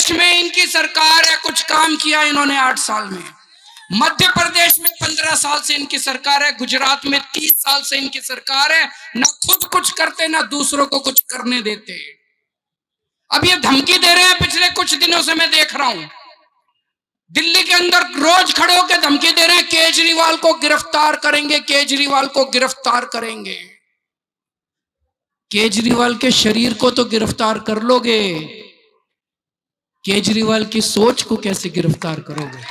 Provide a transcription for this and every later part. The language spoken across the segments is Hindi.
प्रदेश में इनकी सरकार है, कुछ काम किया इन्होंने 8 साल में। मध्य प्रदेश में 15 साल से इनकी सरकार है। गुजरात में 30 साल से इनकी सरकार है। ना खुद कुछ करते, ना दूसरों को कुछ करने देते। अब ये धमकी दे रहे हैं, पिछले कुछ दिनों से मैं देख रहा हूं, दिल्ली के अंदर रोज खड़े होकर धमकी दे रहे हैं, केजरीवाल को गिरफ्तार करेंगे, केजरीवाल को गिरफ्तार करेंगे। केजरीवाल के शरीर को तो गिरफ्तार कर लोगे, केजरीवाल की सोच को कैसे गिरफ्तार करोगे?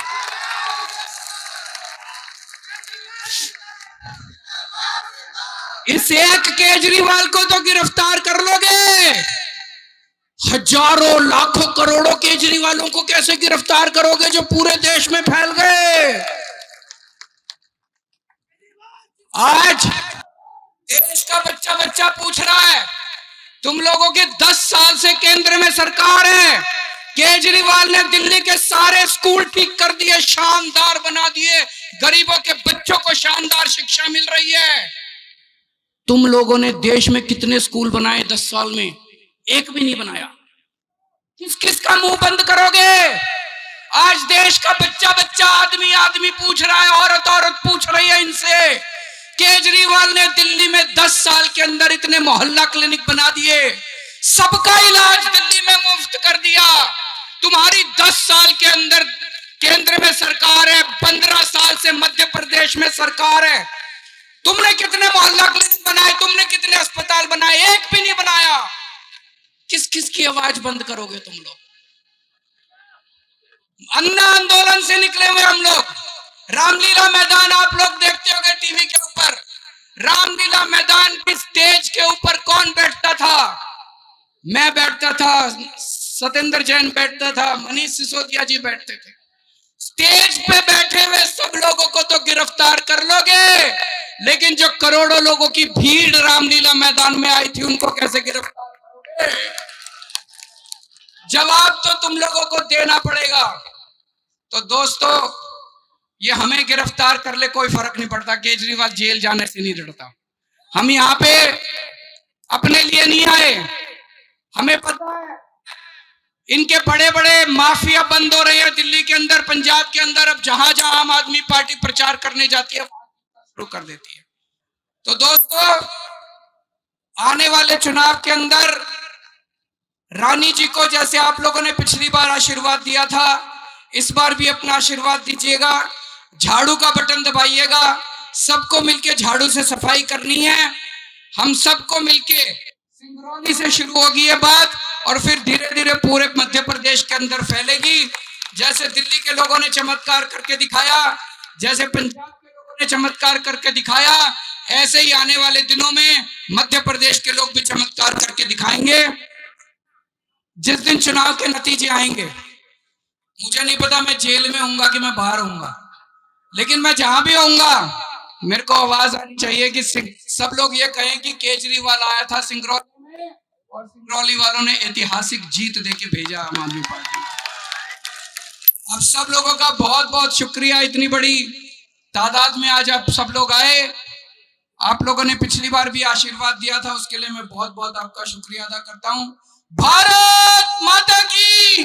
इस एक केजरीवाल को तो गिरफ्तार कर लोगे, हजारों लाखों करोड़ों केजरीवालों को कैसे गिरफ्तार करोगे जो पूरे देश में फैल गए? आज देश का बच्चा बच्चा पूछ रहा है, तुम लोगों के 10 साल से केंद्र में सरकार है, केजरीवाल ने दिल्ली के सारे स्कूल ठीक कर दिए, शानदार बना दिए, गरीबों के बच्चों को शानदार शिक्षा मिल रही है। तुम लोगों ने देश में कितने स्कूल बनाए 10 साल में? एक भी नहीं बनाया। किस किस का मुंह बंद करोगे? आज देश का बच्चा बच्चा, आदमी आदमी पूछ रहा है, औरत औरत पूछ रही है इनसे। केजरीवाल ने दिल्ली में 10 साल के अंदर इतने मोहल्ला क्लिनिक बना दिए, सबका इलाज दिल्ली में मुफ्त कर दिया। तुम्हारी 10 साल के अंदर केंद्र में सरकार है, 15 साल से मध्य प्रदेश में सरकार है। तुमने कितने मोहल्ला क्लिनिक बनाए, तुमने कितने अस्पताल बनाए? एक भी नहीं बनाया। किस किस की आवाज बंद करोगे तुम लोग? अन्ना आंदोलन से निकले हुए हम लोग। रामलीला मैदान आप लोग देखते होंगे टीवी के ऊपर। रामलीला मैदान की स्टेज के ऊपर कौन बैठता था? मैं बैठता था, सत्येंद्र जैन बैठता था, मनीष सिसोदिया जी बैठते थे। स्टेज पे बैठे हुए सब लोगों को तो गिरफ्तार कर लोगे, लेकिन जो करोड़ों लोगों की भीड़ रामलीला मैदान में आई थी, उनको कैसे गिरफ्तार करोगे? जवाब तो तुम लोगों को देना पड़ेगा। तो दोस्तों, ये हमें गिरफ्तार कर ले कोई फर्क नहीं पड़ता, केजरीवाल जेल जाने से नहीं डरता। हम यहाँ पे अपने लिए नहीं आए, हमें पता है इनके बड़े बड़े माफिया बंद हो रहे हैं दिल्ली के अंदर, पंजाब के अंदर। अब जहां जहां आम आदमी पार्टी प्रचार करने जाती है, शुरू कर देती है। तो दोस्तों, आने वाले चुनाव के अंदर रानी जी को जैसे आप लोगों ने पिछली बार आशीर्वाद दिया था, इस बार भी अपना आशीर्वाद दीजिएगा, झाड़ू का बटन दबाइएगा। सबको मिलके झाड़ू से सफाई करनी है। हम सबको मिलके, सिंगरौली से शुरू होगी ये बात और फिर धीरे धीरे पूरे मध्य प्रदेश के अंदर फैलेगी। जैसे दिल्ली के लोगों ने चमत्कार करके दिखाया, जैसे पंजाब के लोगों ने चमत्कार करके दिखाया, ऐसे ही आने वाले दिनों में मध्य प्रदेश के लोग भी चमत्कार करके दिखाएंगे। जिस दिन चुनाव के नतीजे आएंगे, मुझे नहीं पता मैं जेल में होऊंगा कि मैं बाहर होऊंगा, लेकिन मैं जहां भी होऊंगा मेरे को आवाज आनी चाहिए कि सब लोग ये कहें कि केजरीवाल आया था सिंगरौली में और सिंगरौली वालों ने ऐतिहासिक जीत देके भेजा आम आदमी पार्टी। अब सब लोगों का बहुत बहुत शुक्रिया, इतनी बड़ी तादाद में आज आप सब लोग आए। आप लोगों ने पिछली बार भी आशीर्वाद दिया था, उसके लिए मैं बहुत बहुत आपका शुक्रिया अदा करता हूं। भारत माता की